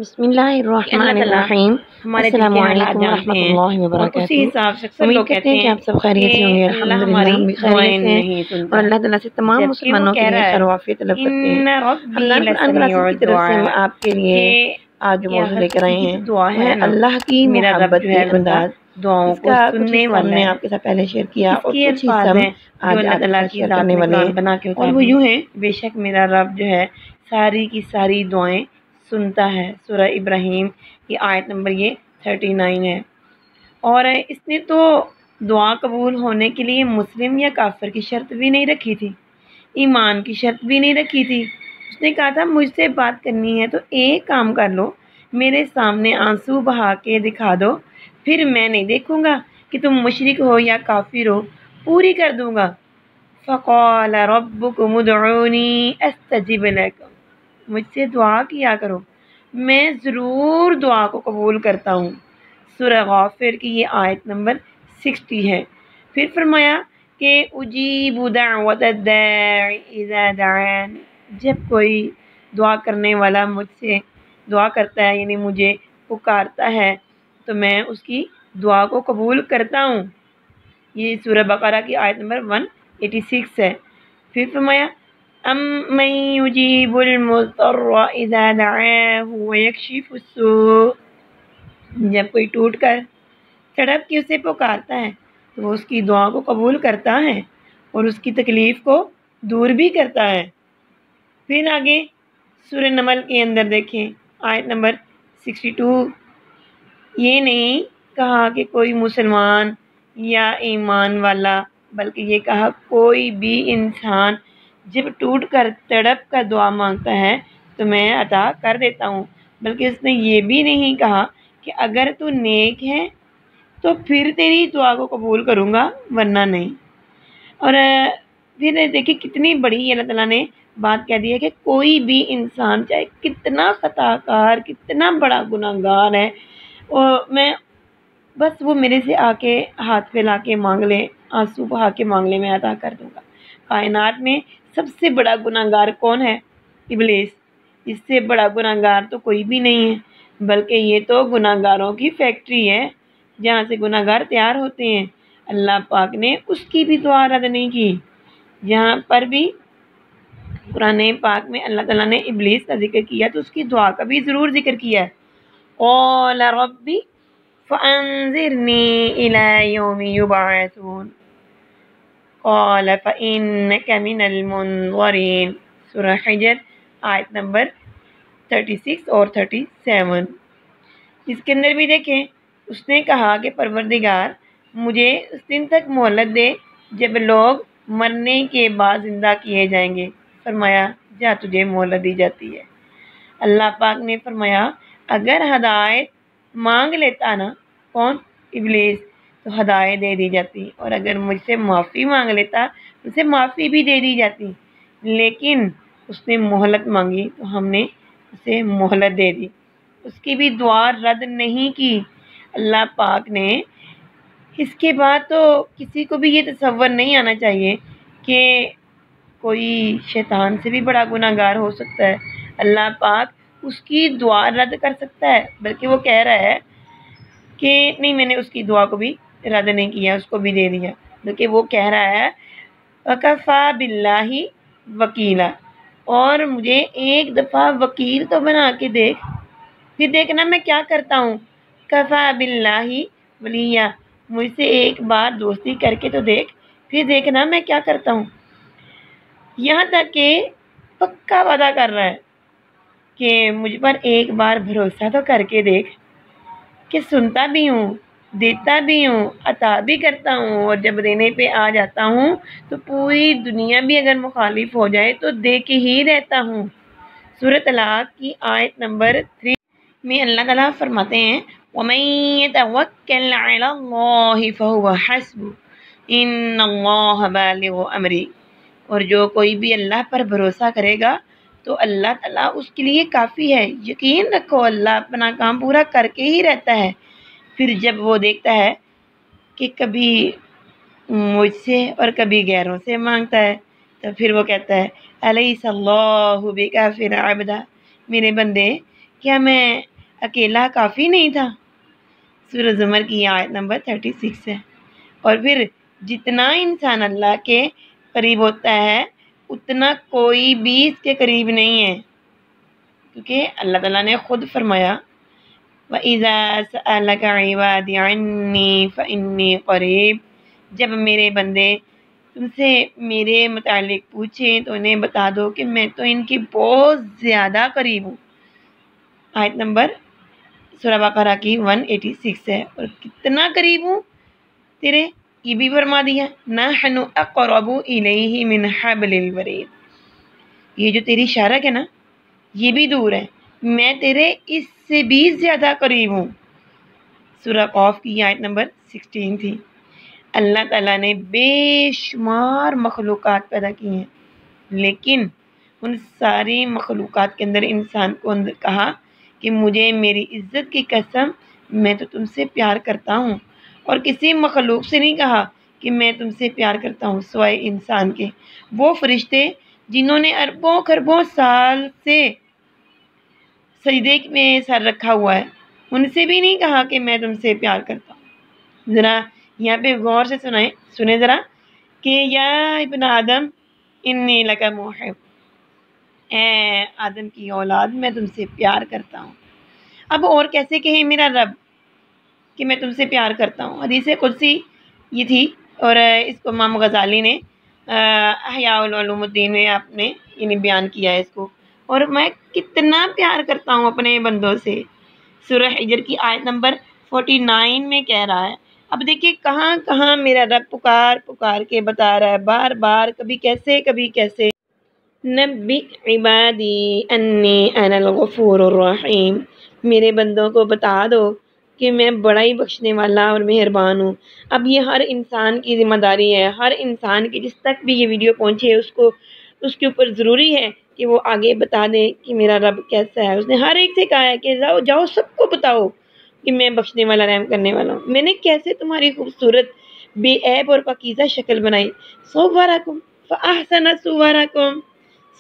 بسم اللہ الرحمن الرحیم السلام علیکم ورحمۃ اللہ وبرکاتہ۔ امید کرتے ہیں کہ آپ سب خیریت سے ہوں گے۔ الحمدللہ ہم بھی خیریت سے ہیں اور اللہ تعالیٰ سے تمام مسلمانوں کے لیے خیر و عافیت طلب کرتے ہیں۔ رمضان قرآن کلاسز کی طرف سے ہم آپ کے لیے آج جو موضوع لے کر آئے ہیں وہ ہے اللہ کی محبت کے انداز۔ دعاؤں کو سننے والا ہم نے آپ کے ساتھ پہلے شیئر کیا اور کچھ حصہ الفاظ ہیں آج جو اللہ آپ کے تعالیٰ ساتھ کی شیئر ذات کرنے میں والے قرآن ہیں بنا کے اور وہ یوں ہیں، بے شک میرا رب جو ہے ساری کی ساری دعائیں سنتا ہے۔ سورہ ابراہیم کی آیت نمبر یہ 39 ہے۔ اور اس نے تو دعا قبول ہونے کے لیے مسلم یا کافر کی شرط بھی نہیں رکھی تھی، ایمان کی شرط بھی نہیں رکھی تھی۔ اس نے کہا تھا مجھ سے بات کرنی ہے تو ایک کام کر لو، میرے سامنے آنسو بہا کے دکھا دو، پھر میں نہیں دیکھوں گا کہ تم مشرک ہو یا کافر ہو، پوری کر دوں گا۔ فقال ربکم ادعونی استجب لکم، مجھ سے دعا کیا کرو، میں ضرور دعا کو قبول کرتا ہوں۔ سورہ غافر کی یہ آیت نمبر 60 ہے۔ پھر فرمایا کہ اجیب دعوت الداعی اذا دعان، جب کوئی دعا کرنے والا مجھ سے دعا کرتا ہے یعنی مجھے پکارتا ہے تو میں اس کی دعا کو قبول کرتا ہوں۔ یہ سورہ بقرہ کی آیت نمبر 186 ہے۔ پھر فرمایا امن یجیب المضطر اذا دعاہ ویکشف السوء، جب کوئی ٹوٹ کر تڑپ کے اسے پکارتا ہے تو وہ اس کی دعا کو قبول کرتا ہے اور اس کی تکلیف کو دور بھی کرتا ہے۔ پھر آگے سورہ نمل کے اندر دیکھیں آیت نمبر 62، یہ نہیں کہا کہ کوئی مسلمان یا ایمان والا، بلکہ یہ کہا کوئی بھی انسان جب ٹوٹ کر تڑپ کر دعا مانگتا ہے تو میں عطا کر دیتا ہوں، بلکہ اس نے یہ بھی نہیں کہا کہ اگر تو نیک ہے تو پھر تیری دعا کو قبول کروں گا ورنہ نہیں۔ اور پھر دیکھیں کتنی بڑی اللہ تعالیٰ نے بات کہہ دی ہے کہ کوئی بھی انسان چاہے کتنا خطا کار، کتنا بڑا گناہ گار ہے، اور میں بس وہ میرے سے آ کے ہاتھ پھیلا کے مانگ لے، آنسو بہا کے مانگ لے، میں عطا کر دوں گا۔ کائنات میں سب سے بڑا گناہ گار کون ہے؟ ابلیس۔ اس سے بڑا گناہ گار تو کوئی بھی نہیں ہے، بلکہ یہ تو گناہ گاروں کی فیکٹری ہے جہاں سے گناہ گار تیار ہوتے ہیں۔ اللہ پاک نے اس کی بھی دعا رد نہیں کی۔ یہاں پر بھی قرآن پاک میں اللہ تعالیٰ نے ابلیس کا ذکر کیا تو اس کی دعا کا بھی ضرور ذکر کیا ہے۔ قال ربی فانظرنی الی یوم یبعثون قال فانک من المنظرین، سورہ حجر آیت نمبر 36 اور 37۔ اس کے اندر بھی دیکھیں اس نے کہا کہ پروردگار مجھے اس دن تک مہلت دے جب لوگ مرنے کے بعد زندہ کیے جائیں گے۔ فرمایا جا تجھے مہلت دی جاتی ہے۔ اللہ پاک نے فرمایا اگر ہدایت مانگ لیتا نا کون؟ ابلیس، تو ہدایت دے دی جاتی، اور اگر مجھ سے معافی مانگ لیتا تو اسے معافی بھی دے دی جاتی، لیکن اس نے مہلت مانگی تو ہم نے اسے مہلت دے دی، اس کی بھی دعا رد نہیں کی۔ اللہ پاک نے اس کے بعد تو کسی کو بھی یہ تصور نہیں آنا چاہیے کہ کوئی شیطان سے بھی بڑا گناہ گار ہو سکتا ہے، اللہ پاک اس کی دعا رد کر سکتا ہے، بلکہ وہ کہہ رہا ہے کہ نہیں میں نے اس کی دعا کو بھی رد نہیں کیا، اس کو بھی دے دیا، بلکہ وہ کہہ رہا ہے وَكَفَى بِاللَّهِ وَكِيلًا، اور مجھے ایک دفعہ وکیل تو بنا کے دیکھ، پھر دیکھنا میں کیا کرتا ہوں۔ کفا باللہ ولیہ، مجھ سے ایک بار دوستی کر کے تو دیکھ، پھر دیکھنا میں کیا کرتا ہوں۔ یہاں تک کہ پکا وعدہ کر رہا ہے کہ مجھ پر ایک بار بھروسہ تو کر کے دیکھ کہ سنتا بھی ہوں، دیتا بھی ہوں، عطا بھی کرتا ہوں، اور جب دینے پہ آ جاتا ہوں تو پوری دنیا بھی اگر مخالف ہو جائے تو دے کے ہی رہتا ہوں۔ سورہ طلاق کی آیت نمبر 3 میں اللہ تعالیٰ فرماتے ہیں وَمَن يَتَوَكَّلْ عَلَى اللَّهِ فَهُوَ حَسْبُهُ إِنَّ اللَّهَ بَالِغُ أَمْرِهِ، اور جو کوئی بھی اللہ پر بھروسہ کرے گا تو اللہ تعالیٰ اس کے لیے کافی ہے۔ یقین رکھو اللہ اپنا کام پورا کر کے ہی رہتا ہے۔ پھر جب وہ دیکھتا ہے کہ کبھی مجھ سے اور کبھی غیروں سے مانگتا ہے تو پھر وہ کہتا ہے الیس اللہ بکافر عبدہ، میرے بندے کیا میں اکیلا کافی نہیں تھا۔ سورہ زمر کی یہ آیت نمبر 36 ہے۔ اور پھر جتنا انسان اللہ کے قریب ہوتا ہے اتنا کوئی بھی اس کے قریب نہیں ہے، کیونکہ اللہ تعالیٰ نے خود فرمایا وَإِذَا سَأَلَكَ عِبَادِي عَنِّي فَإِنِّي قَرِيبٌ، جب میرے بندے تم سے میرے متعلق پوچھیں تو انہیں بتا دو کہ میں تو ان کی بہت زیادہ قریب ہوں۔ آیت نمبر سورہ بقرہ کی 186 ہے۔ اور کتنا قریب ہوں تیرے، یہ بھی فرما دیا نَحْنُ أَقْرَبُ إِلَيْهِ مِنْ حَبْلِ الْوَرِيدِ، یہ جو تیری شارک ہے نا یہ بھی دور ہے، میں تیرے اس سے بھی زیادہ قریب ہوں۔ سورہ قاف کی آیت نمبر 16 تھی۔ اللہ تعالیٰ نے بے شمار مخلوقات پیدا کی ہیں، لیکن ان ساری مخلوقات کے اندر انسان کو کہا کہ مجھے میری عزت کی قسم میں تو تم سے پیار کرتا ہوں، اور کسی مخلوق سے نہیں کہا کہ میں تم سے پیار کرتا ہوں سوائے انسان کے۔ وہ فرشتے جنہوں نے اربوں خربوں سال سے سجدے میں سر رکھا ہوا ہے ان سے بھی نہیں کہا کہ میں تم سے پیار کرتا ہوں۔ ذرا یہاں پہ غور سے سنیں ذرا کہ یا ابن آدم انی لک محب، اے آدم کی اولاد میں تم سے پیار کرتا ہوں۔ اب اور کیسے کہیں میرا رب کہ میں تم سے پیار کرتا ہوں؟ حدیث قدسی یہ تھی، اور اس کو امام غزالی نے احیاء العلوم الدین میں آپ نے یعنی بیان کیا ہے اس کو، اور میں کتنا پیار کرتا ہوں اپنے بندوں سے۔ سورہ حجر کی آیت نمبر 49 میں کہہ رہا ہے۔ اب دیکھیے کہاں کہاں میرا رب پکار کے بتا رہا ہے بار بار، کبھی کیسے نبی عبادی انی انا الغفور الرحیم، میرے بندوں کو بتا دو کہ میں بڑا ہی بخشنے والا اور مہربان ہوں۔ اب یہ ہر انسان کی ذمہ داری ہے، ہر انسان کی جس تک بھی یہ ویڈیو پہنچے اس کے اوپر ضروری ہے کہ وہ آگے بتا دیں کہ میرا رب کیسا ہے۔ اس نے ہر ایک سے کہا ہے کہ جاؤ سب کو بتاؤ کہ میں بخشنے والا رحم کرنے والا ہوں، میں نے کیسے تمہاری خوبصورت بے عیب اور پاکیزہ شکل بنائی۔ صورکم فاحسن صورکم،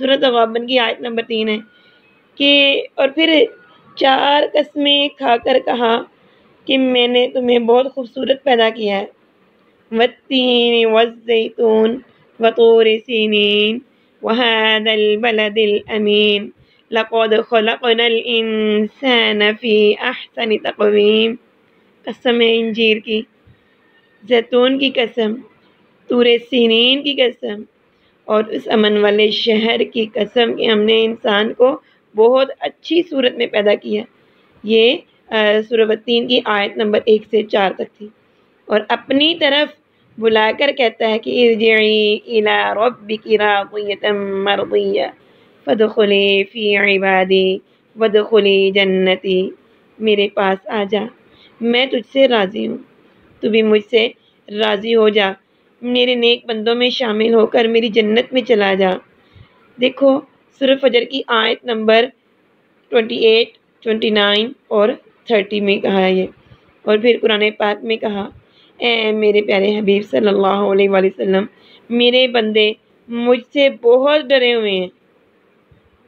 سورۃ تغابن کی آیت نمبر 3 ہے کہ اور پھر 4 قسمیں کھا کر کہا کہ میں نے تمہیں بہت خوبصورت پیدا کیا ہے۔ والتین والزیتون وطور سینین وهذا البلد الامین لقد خلقنا الانسان فی احسن تقویم، قسم ہے انجیر کی، زیتون کی قسم، طور سینین کی قسم، اور اس امن والے شہر کی قسم کہ ہم نے انسان کو بہت اچھی صورت میں پیدا کیا۔ یہ سورہ والتین کی آیت نمبر 1 سے 4 تک تھی۔ اور اپنی طرف بلا کر کہتا ہے کہ ارجعی الی ربک راضیۃ مرضیہ فادخلی فی عبادی وادخلی جنتی، میرے پاس آ جا، میں تجھ سے راضی ہوں، تو بھی مجھ سے راضی ہو جا، میرے نیک بندوں میں شامل ہو کر میری جنت میں چلا جا۔ دیکھو سورہ فجر کی آیت نمبر 28، 29 اور 30 میں کہا ہے یہ، اور پھر قرآن پاک میں کہا اے میرے پیارے حبیب صلی اللہ علیہ وآلہ وسلم، میرے بندے مجھ سے بہت ڈرے ہوئے ہیں،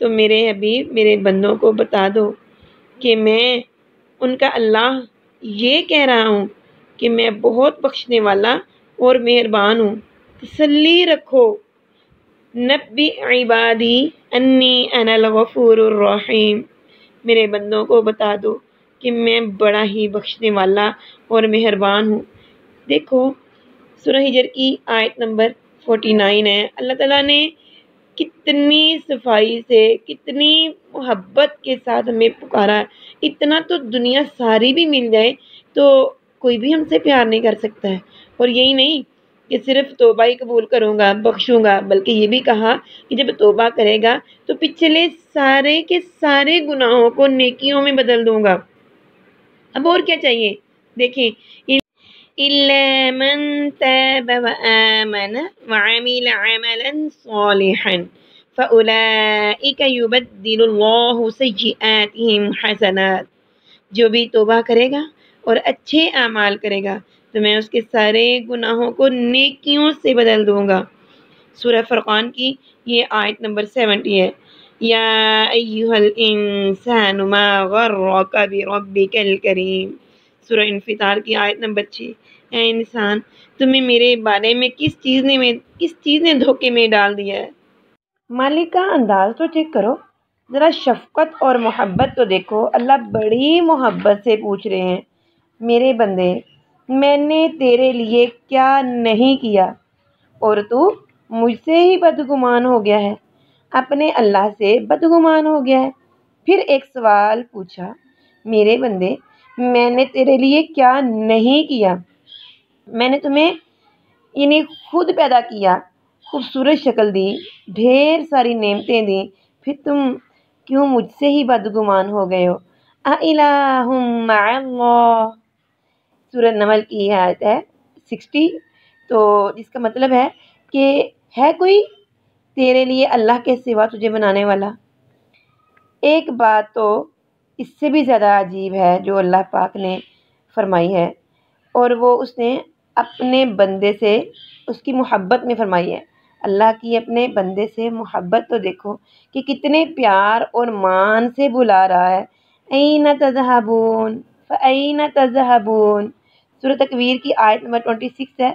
تو میرے حبیب میرے بندوں کو بتا دو کہ میں ان کا اللہ یہ کہہ رہا ہوں کہ میں بہت بخشنے والا اور مہربان ہوں، تسلی رکھو۔ نبی عبادی انی انا الغفور الرحیم، میرے بندوں کو بتا دو کہ میں بڑا ہی بخشنے والا اور مہربان ہوں۔ دیکھو سورہ ہجر کی آیت نمبر 49 ہے۔ اللہ تعالیٰ نے کتنی صفائی سے کتنی محبت کے ساتھ ہمیں پکارا ہے۔ اتنا تو دنیا ساری بھی مل جائے تو کوئی بھی ہم سے پیار نہیں کر سکتا ہے۔ اور یہی نہیں کہ صرف توبہ ہی قبول کروں گا بخشوں گا، بلکہ یہ بھی کہا کہ جب توبہ کرے گا تو پچھلے سارے کے سارے گناہوں کو نیکیوں میں بدل دوں گا۔ اب اور کیا چاہیے؟ دیکھیں إِلَّا مَن تَابَ وَآمَنَ وَعَمِلَ عَمَلًا صَالِحًا فَأُولَئِكَ يُبَدِّلُ اللَّهُ سَيِّئَاتِهِمْ حَسَنَاتٍ، جو بھی توبہ کرے گا اور اچھے اعمال کرے گا تو میں اس کے سارے گناہوں کو نیکیوں سے بدل دوں گا۔ سورہ فرقان کی یہ آیت نمبر 70 ہے۔ یا ایھا الانسان ما غرک بربک الکریم، سورہ انفطار کی آیت نمبر 6۔ اے انسان، تمہیں میرے بارے میں کس چیز نے دھوکے میں ڈال دیا ہے؟ مالک کا انداز تو چیک کرو، ذرا شفقت اور محبت تو دیکھو۔ اللہ بڑی محبت سے پوچھ رہے ہیں، میرے بندے، میں نے تیرے لیے کیا نہیں کیا اور تو مجھ سے ہی بدگمان ہو گیا ہے، اپنے اللہ سے بدگمان ہو گیا ہے۔ پھر ایک سوال پوچھا، میرے بندے، میں نے تیرے لیے کیا نہیں کیا؟ میں نے تمہیں خود پیدا کیا، خوبصورت شکل دی، ڈھیر ساری نعمتیں دیں، پھر تم کیوں مجھ سے ہی بدگمان ہو گئے ہو؟ اِلٰہٌ مع اللہ، سورہ نمل کی آیت ہے 60، تو جس کا مطلب ہے کہ ہے کوئی تیرے لیے اللہ کے سوا تجھے بنانے والا؟ ایک بات تو اس سے بھی زیادہ عجیب ہے جو اللہ پاک نے فرمائی ہے، اور وہ اس نے اپنے بندے سے اس کی محبت میں فرمائی ہے۔ اللہ کی اپنے بندے سے محبت تو دیکھو کہ کتنے پیار اور مان سے بلا رہا ہے۔ اَیْنَ تَذْهَبُونَ فَأَیْنَ تَذْهَبُونَ، سورہ تکویر کی آیت نمبر 26 ہے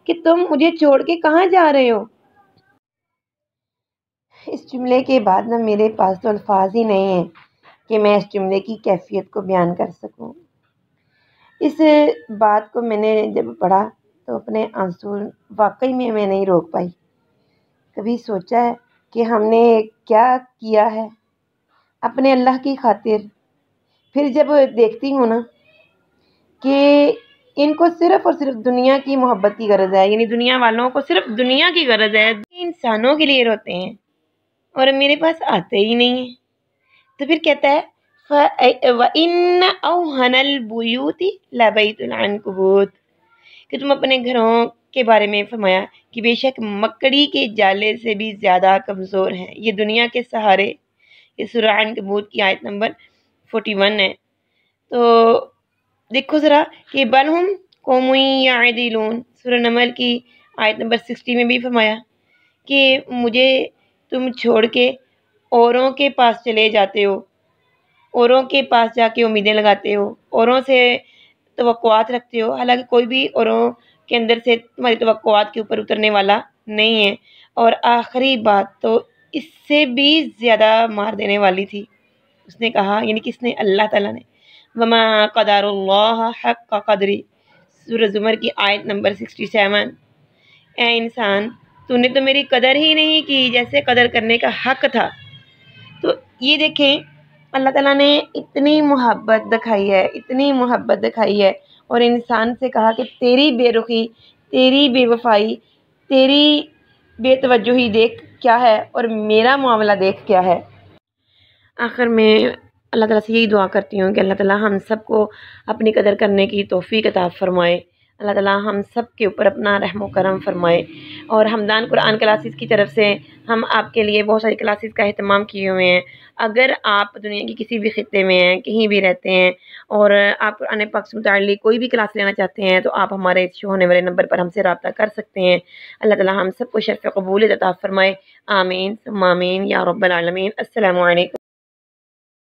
کہ تم مجھے چھوڑ کے کہاں جا رہے ہو؟ اس جملے کے بعد میرے پاس تو الفاظ ہی نہیں ہیں کہ میں اس جملے کی کیفیت کو بیان کر سکوں۔ اس بات کو میں نے جب پڑھا تو اپنے آنسو واقعی میں نہیں روک پائی۔ کبھی سوچا ہے کہ ہم نے کیا کیا ہے اپنے اللہ کی خاطر؟ پھر جب دیکھتی ہوں نا کہ ان کو صرف اور صرف دنیا کی محبت کی غرض ہے، یعنی دنیا والوں کو صرف دنیا کی غرض ہے، انسانوں کے لیے روتے ہیں اور میرے پاس آتے ہی نہیں ہیں، تو پھر کہتا ہے وَإِنَّ أَوْهَنَ الْبُيُوتِ لَبَيْتُ الْعَنكَبُوتِ، کہ تم اپنے گھروں کے بارے میں فرمایا کہ بے شک مکڑی کے جالے سے بھی زیادہ کمزور ہیں یہ دنیا کے سہارے۔ یہ سورہ عنکبوت کی آیت نمبر 41 ہے۔ تو دیکھو ذرا کہ بل ہم قوم یعدلون، سورہ نمل کی آیت نمبر 60 میں بھی فرمایا کہ مجھے تم چھوڑ کے اوروں کے پاس چلے جاتے ہو، اوروں کے پاس جا کے امیدیں لگاتے ہو، اوروں سے توقعات رکھتے ہو، حالانکہ کوئی بھی اوروں کے اندر سے تمہاری توقعات کے اوپر اترنے والا نہیں ہے۔ اور آخری بات تو اس سے بھی زیادہ مار دینے والی تھی، اس نے کہا، یعنی کس نے؟ اللہ تعالیٰ نے، وما قدر اللہ حق قدری، سورہ زمر کی آیت نمبر 67۔ اے انسان، تو نے تو میری قدر ہی نہیں کی جیسے قدر کرنے کا حق تھا۔ تو یہ دیکھیں اللہ تعالیٰ نے اتنی محبت دکھائی ہے، اتنی محبت دکھائی ہے، اور انسان سے کہا کہ تیری بے رخی، تیری بے وفائی، تیری بے توجہی دیکھ کیا ہے اور میرا معاملہ دیکھ کیا ہے۔ آخر میں اللہ تعالیٰ سے یہی دعا کرتی ہوں کہ اللہ تعالیٰ ہم سب کو اپنی قدر کرنے کی توفیق عطا فرمائے، اللہ تعالیٰ ہم سب کے اوپر اپنا رحم و کرم فرمائے۔ اور ہمدان قرآن کلاسز کی طرف سے ہم آپ کے لیے بہت ساری کلاسز کا اہتمام کیے ہوئے ہیں۔ اگر آپ دنیا کی کسی بھی خطے میں ہیں، کہیں بھی رہتے ہیں، اور آپ قرآن پاک سے متعلق کوئی بھی کلاس لینا چاہتے ہیں تو آپ ہمارے شو ہونے والے نمبر پر ہم سے رابطہ کر سکتے ہیں۔ اللہ تعالیٰ ہم سب کو شرف قبولیت عطا فرمائے، آمین ثم آمین یا رب العالمین۔ السلام علیکم۔